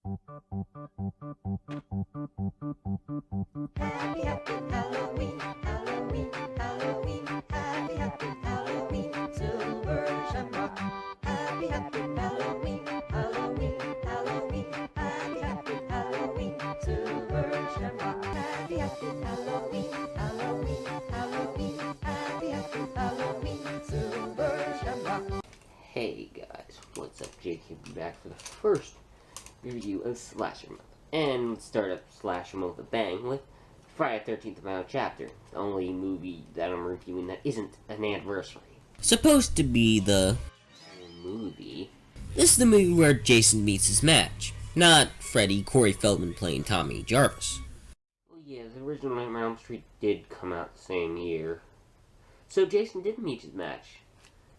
Happy, happy Halloween, Halloween, Halloween. Happy, happy Halloween, Silver Shamrock. Happy, happy Halloween, Halloween, Halloween. Happy, happy Halloween, Silver Shamrock. Happy, happy Halloween, Halloween, Halloween. Happy, happy Halloween, Silver Shamrock. Hey guys, what's up? Jake here, back for the first review of Slasher Month. And let's start up Slasher Month with a bang with Friday the 13th Final Chapter, the only movie that I'm reviewing that isn't an anniversary. Supposed to be the movie. This is the movie where Jason meets his match, not Freddy Corey Feldman playing Tommy Jarvis. Well, yeah, the original Nightmare on Elm Street did come out the same year, so Jason did meet his match.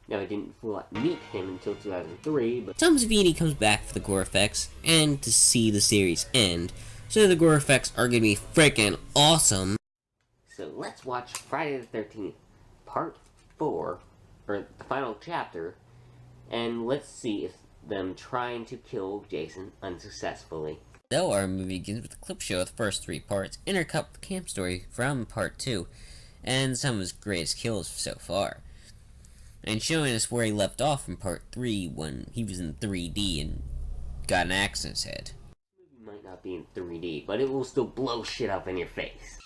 Now, I didn't meet him until 2003, but Tom Savini comes back for the gore effects, and to see the series end, so the gore effects are gonna be freaking awesome. So let's watch Friday the 13th, Part 4, or the final chapter, and let's see if them trying to kill Jason unsuccessfully. Though our movie begins with a clip show of the first 3 parts, intercut with the camp story from Part 2, and some of his greatest kills so far, and showing us where he left off in Part 3 when he was in 3D and got an axe in his head. The movie might not be in 3D, but it will still blow shit up in your face.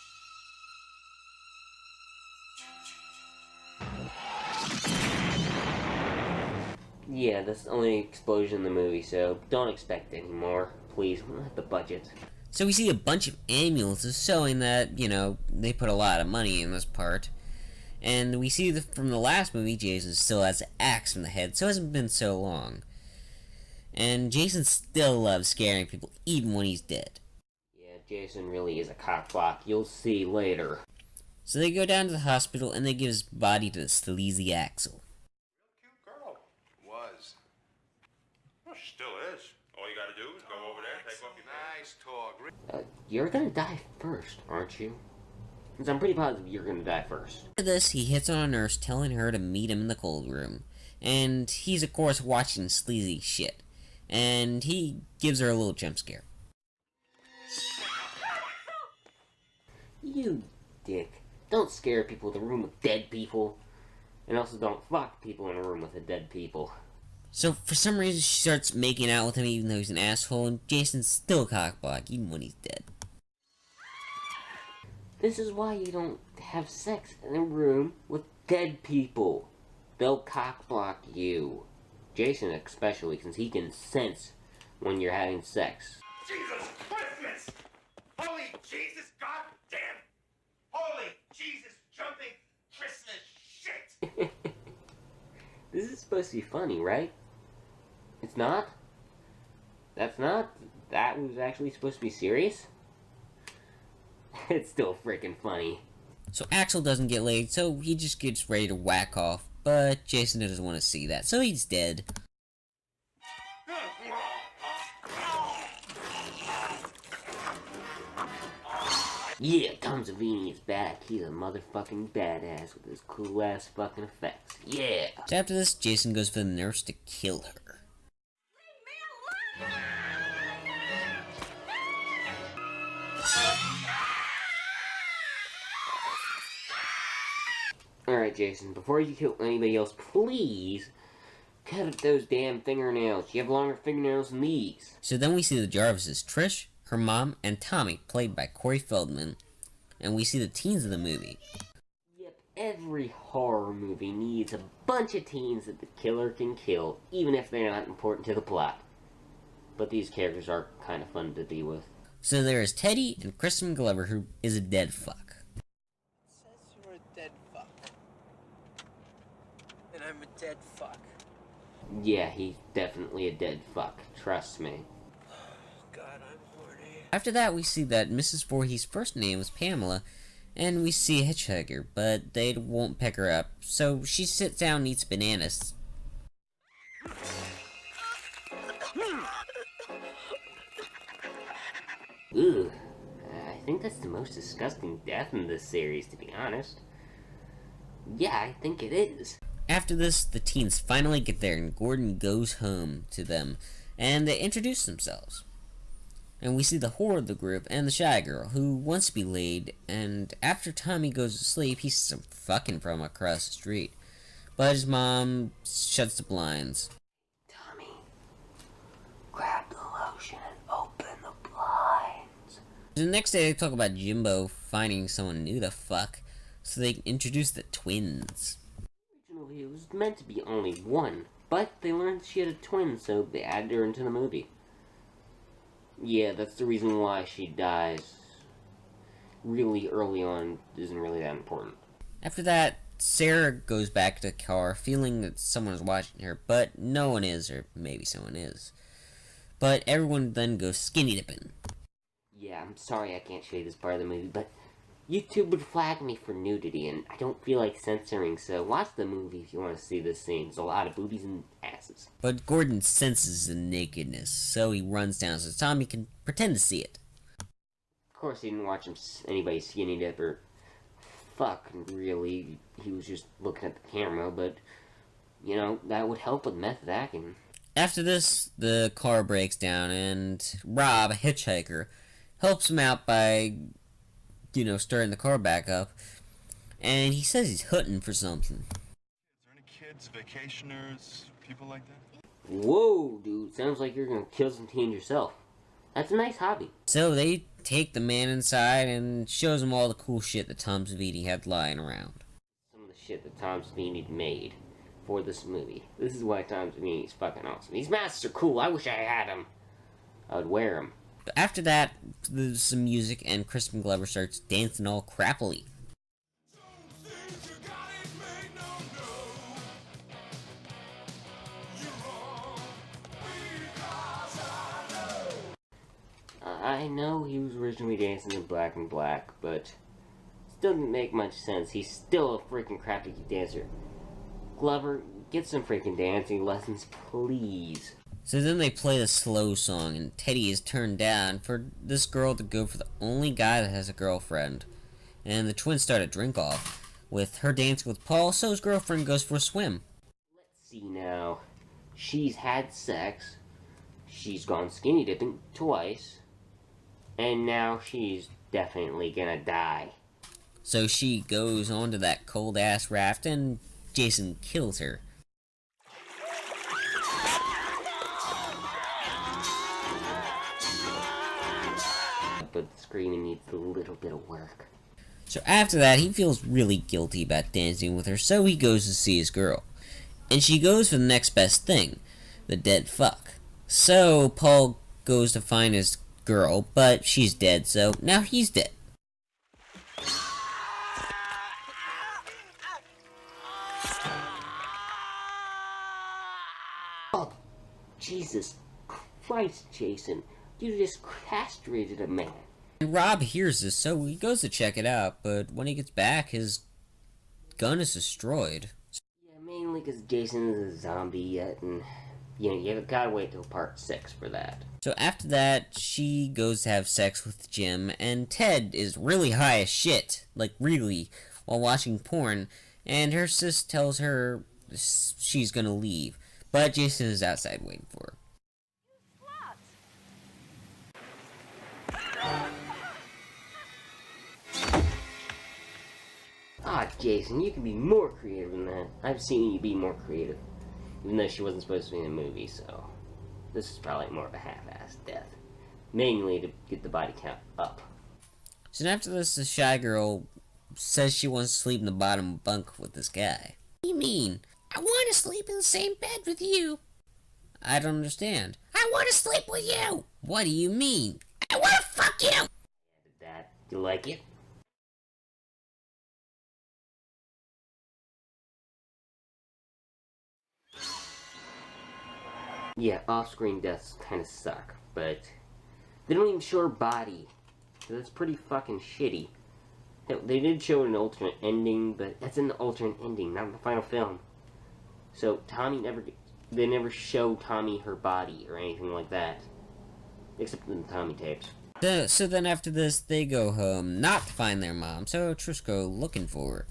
Yeah, that's the only explosion in the movie, so don't expect any more. Please, we don't have the budget. So we see a bunch of ambulances showing that, you know, they put a lot of money in this part. And we see from the last movie, Jason still has an axe in the head, so it hasn't been so long. And Jason still loves scaring people, even when he's dead. Yeah, Jason really is a cockblock. You'll see later. So they go down to the hospital, and they give his body to the sleazy Axel. Real cute girl. Was. Well, she still is. All you gotta do is go over there and take off your nice talk. You're gonna die first, aren't you? Because I'm pretty positive you're gonna die first. After this, he hits on a nurse, telling her to meet him in the cold room. And he's, of course, watching sleazy shit. And he gives her a little jump scare. You dick. Don't scare people in a room with dead people. And also don't fuck people in a room with dead people. So, for some reason, she starts making out with him even though he's an asshole, and Jason's still cockblock even when he's dead. This is why you don't have sex in a room with dead people. They'll cockblock you. Jason especially, since he can sense when you're having sex. Jesus Christmas! Holy Jesus goddamn! Holy Jesus jumping Christmas shit! This is supposed to be funny, right? It's not? That's not? That was actually supposed to be serious? It's still freaking funny. So Axel doesn't get laid, so he just gets ready to whack off, but Jason doesn't want to see that, so he's dead. Yeah, Tom Savini is back. He's a motherfucking badass with his cool ass fucking effects. Yeah! So after this, Jason goes for the nurse to kill her. Alright, Jason, before you kill anybody else, please cut those damn fingernails. You have longer fingernails than these. So then we see the Jarvises, Trish, her mom, and Tommy, played by Corey Feldman. And we see the teens of the movie. Yep, every horror movie needs a bunch of teens that the killer can kill, even if they're not important to the plot. But these characters are kind of fun to be with. So there is Teddy and Kristen Glover, who is a dead fuck. You're a dead fuck. And I'm a dead fuck. Yeah, he's definitely a dead fuck. Trust me. God, I'm horny. After that, we see that Mrs. Voorhees' first name was Pamela, and we see a hitchhiker, but they won't pick her up, so she sits down and eats bananas. Ooh, I think that's the most disgusting death in this series, to be honest. Yeah, I think it is. After this, the teens finally get there, and Gordon goes home to them, and they introduce themselves. And we see the whore of the group and the shy girl, who wants to be laid, and after Tommy goes to sleep, he sees him fucking from across the street. But his mom shuts the blinds. Tommy, grab the lotion and open the blinds. The next day they talk about Jimbo finding someone new to fuck, so they introduce the twins. Originally, it was meant to be only one, but they learned she had a twin, so they added her into the movie. Yeah, that's the reason why she dies really early on. Isn't really that important. After that, Sarah goes back to the car, feeling that someone is watching her, but no one is, or maybe someone is. But everyone then goes skinny dipping. Yeah, I'm sorry I can't show you this part of the movie, but YouTube would flag me for nudity, and I don't feel like censoring, so watch the movie if you want to see this scene. There's a lot of boobies and asses. But Gordon senses the nakedness, so he runs down so Tommy can pretend to see it. Of course, he didn't watch anybody skinny dip or fuck, really. He was just looking at the camera, but, you know, that would help with method acting. After this, the car breaks down, and Rob, a hitchhiker, helps him out by, starting the car back up. And he says he's hunting for something. Is there any kids, vacationers, people like that? Whoa, dude, sounds like you're gonna kill some teens yourself. That's a nice hobby. So they take the man inside and shows him all the cool shit that Tom Savini had lying around. Some of the shit that Tom Savini made for this movie. This is why Tom Savini is fucking awesome. These masks are cool. I wish I had them. I would wear them. After that, there's some music and Crispin Glover starts dancing all crappily. I know he was originally dancing in Black and Black, but it still didn't make much sense. He's still a freaking crappy dancer. Glover, get some freaking dancing lessons, please. So then they play the slow song, and Teddy is turned down for this girl to go for the only guy that has a girlfriend. And the twins start a drink-off, with her dancing with Paul, so his girlfriend goes for a swim. Let's see now. She's had sex. She's gone skinny dipping twice. And now she's definitely gonna die. So she goes onto that cold-ass raft, and Jason kills her. But the screaming needs a little bit of work. So after that, he feels really guilty about dancing with her, so he goes to see his girl. And she goes for the next best thing, the dead fuck. So Paul goes to find his girl, but she's dead, so now he's dead. Oh, Jesus Christ, Jason. You just castrated a man. And Rob hears this, so he goes to check it out, but when he gets back, his gun is destroyed. Yeah, mainly because Jason is a zombie yet, and you gotta wait till part 6 for that. So after that, she goes to have sex with Jim, and Ted is really high as shit, like really, while watching porn, and her sis tells her she's gonna leave, but Jason is outside waiting for her. Ah, Jason, you can be more creative than that. I've seen you be more creative. Even though she wasn't supposed to be in a movie, so this is probably more of a half-assed death. Mainly to get the body count up. So after this, the shy girl says she wants to sleep in the bottom bunk with this guy. What do you mean? I want to sleep in the same bed with you. I don't understand. I want to sleep with you. What do you mean? I want to fuck you. That, you like it? Yeah, off-screen deaths kind of suck, but they don't even show her body. So that's pretty fucking shitty. They did show an alternate ending, but that's an alternate ending, not in the final film. So they never show Tommy her body or anything like that. Except in the Tommy tapes. So then after this, they go home, not to find their mom, so Trish go looking for her.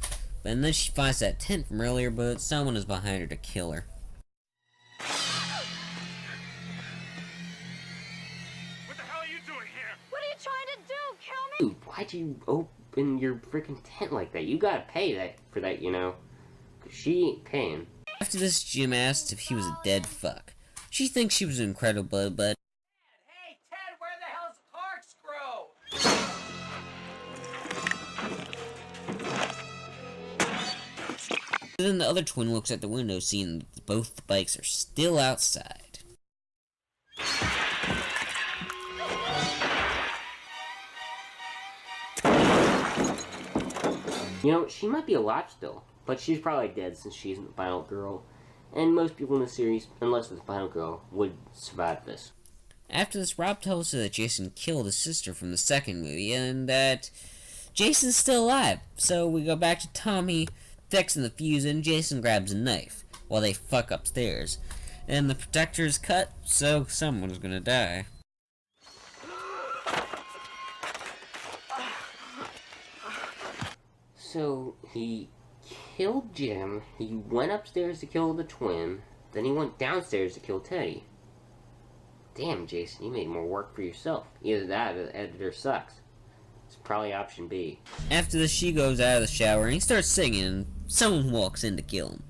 And then she finds that tent from earlier, but someone is behind her to kill her. What the hell are you doing you trying to do? Kill me? Dude, why'd you open your freaking tent like that? You gotta pay for that, you know. 'Cause she ain't paying. After this, Jim asks if he was a dead fuck. She thinks she was incredible, but Hey, Ted, where the hell's corkscrew? then the other twin looks at the window, seeing that both the bikes are still outside. You know, she might be alive still, but she's probably dead since she isn't the final girl. And most people in the series, unless it's the final girl, would survive this. After this, Rob tells her that Jason killed his sister from the second movie, and that Jason's still alive. So we go back to Tommy fixing the fuse, and Jason grabs a knife while they fuck upstairs. And the protector is cut, so someone's gonna die. So he killed Jim, he went upstairs to kill the twin, then he went downstairs to kill Teddy. Damn, Jason, you made more work for yourself. Either that or the editor sucks. It's probably option B. After this, she goes out of the shower and he starts singing, and someone walks in to kill him.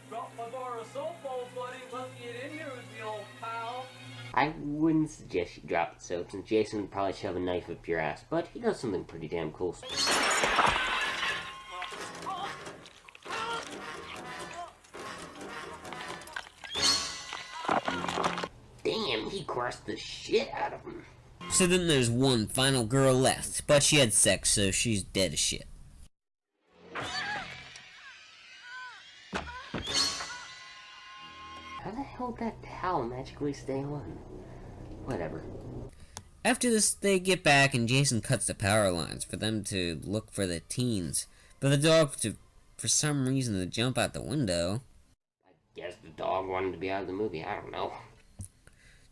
Drop my bar of soap, old buddy. Let's get in here with the old pal. I wouldn't suggest you drop the soap, since Jason would probably shove a knife up your ass, but he does something pretty damn cool. Damn, he crushed the shit out of him. So then there's one final girl left, but she had sex, so she's dead as shit. How the hell did that towel magically stay on? Whatever. After this, they get back and Jason cuts the power lines for them to look for the teens. But the dog, for some reason, to jump out the window. I guess the dog wanted to be out of the movie, I don't know.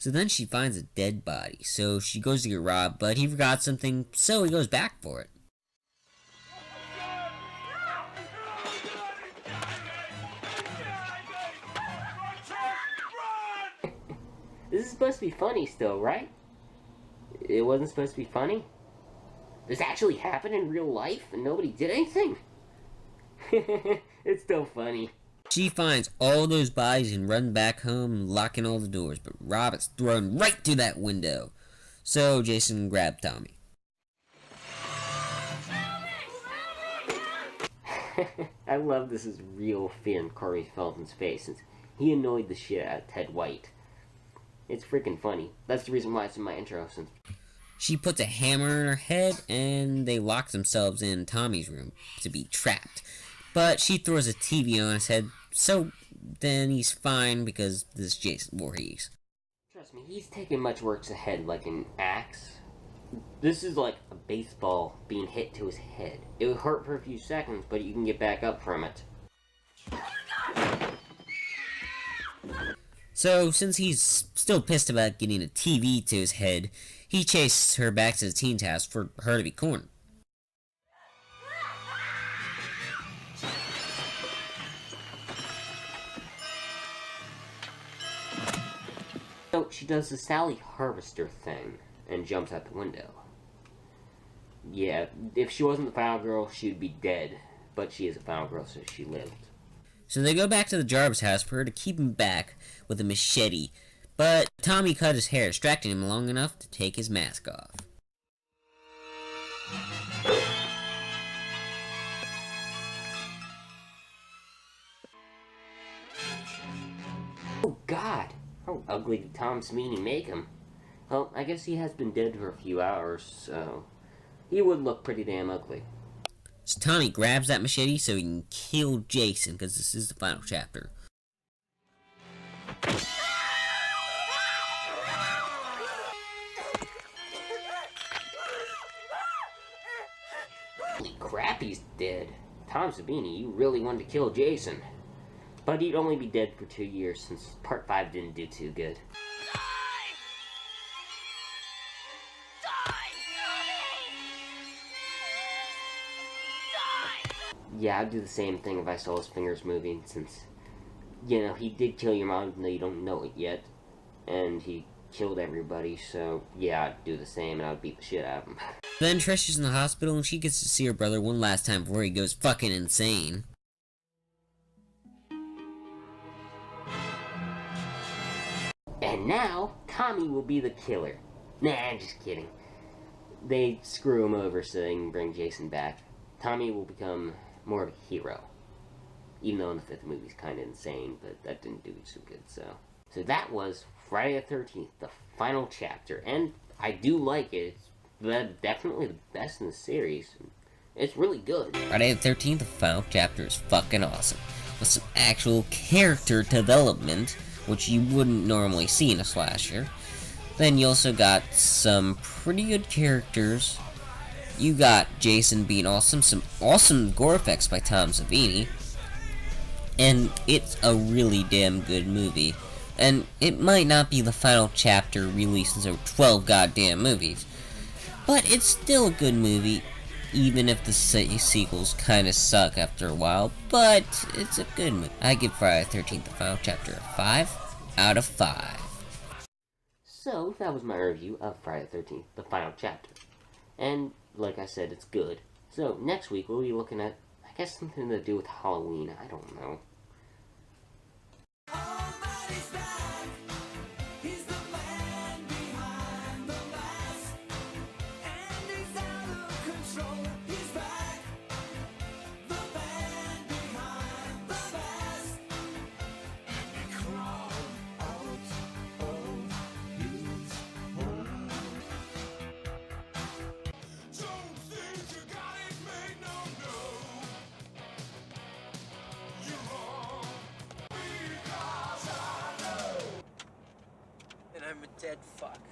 So then she finds a dead body, so she goes to get Rob, but he forgot something, so he goes back for it. This is supposed to be funny still, right? It wasn't supposed to be funny? This actually happened in real life and nobody did anything? It's still funny. She finds all those bodies and runs back home, locking all the doors, but Rob is thrown right through that window. So Jason grabbed Tommy. I love this is real fear in Corey Feldman's face, since he annoyed the shit out of Ted White. It's freaking funny. That's the reason why it's in my intro, since... She puts a hammer in her head, and they lock themselves in Tommy's room to be trapped. But she throws a TV on his head, so then he's fine because this is Jason Voorhees. Trust me, he's taken much worse ahead, like an axe. This is like a baseball being hit to his head. It would hurt for a few seconds, but you can get back up from it. So, since he's still pissed about getting a TV to his head, he chases her back to the teen's house for her to be cornered. So she does the Sally Harvester thing and jumps out the window. Yeah, if she wasn't the final girl, she would be dead. But she is a final girl, so she lived. So they go back to the Jarvis house for her to keep him back with a machete, but Tommy cut his hair, distracting him long enough to take his mask off. Oh God! How ugly did Tom Sweeney make him? Well, I guess he has been dead for a few hours, so... he would look pretty damn ugly. So Tommy grabs that machete so he can kill Jason, because this is the final chapter. Holy crap, he's dead. Tom Savini, you really wanted to kill Jason. But he'd only be dead for 2 years, since Part 5 didn't do too good. Yeah, I'd do the same thing if I saw his fingers moving, since, you know, he did kill your mom even though you don't know it yet. And he killed everybody, so yeah, I'd do the same and I'd beat the shit out of him. Then Trish is in the hospital and she gets to see her brother one last time before he goes fucking insane. And now, Tommy will be the killer. Nah, I'm just kidding. They screw him over so they can bring Jason back. Tommy will become more of a hero. Even though in the 5th movie he's kind of insane, but that didn't do so good, so. So that was Friday the 13th, the final chapter. And I do like it. It's definitely the best in the series. It's really good. Friday the 13th, the final chapter is fucking awesome. With some actual character development, which you wouldn't normally see in a slasher. Then you also got some pretty good characters. You got Jason being awesome, some awesome gore effects by Tom Savini. And it's a really damn good movie. And it might not be the final chapter released in so 12 goddamn movies. But it's still a good movie, even if the sequels kinda suck after a while. But it's a good movie. I give Friday the 13th, the final chapter, a 5 out of 5. So, that was my review of Friday the 13th, the final chapter. And, like I said, it's good. So, next week we'll be looking at, I guess, something to do with Halloween. I don't know. Almighty's back. He's the man behind the mask. And he's out of control. He's back. The man behind the mask. And he crawled out of his home. Don't think you got it made, no. You're wrong. And I'm a dead fuck.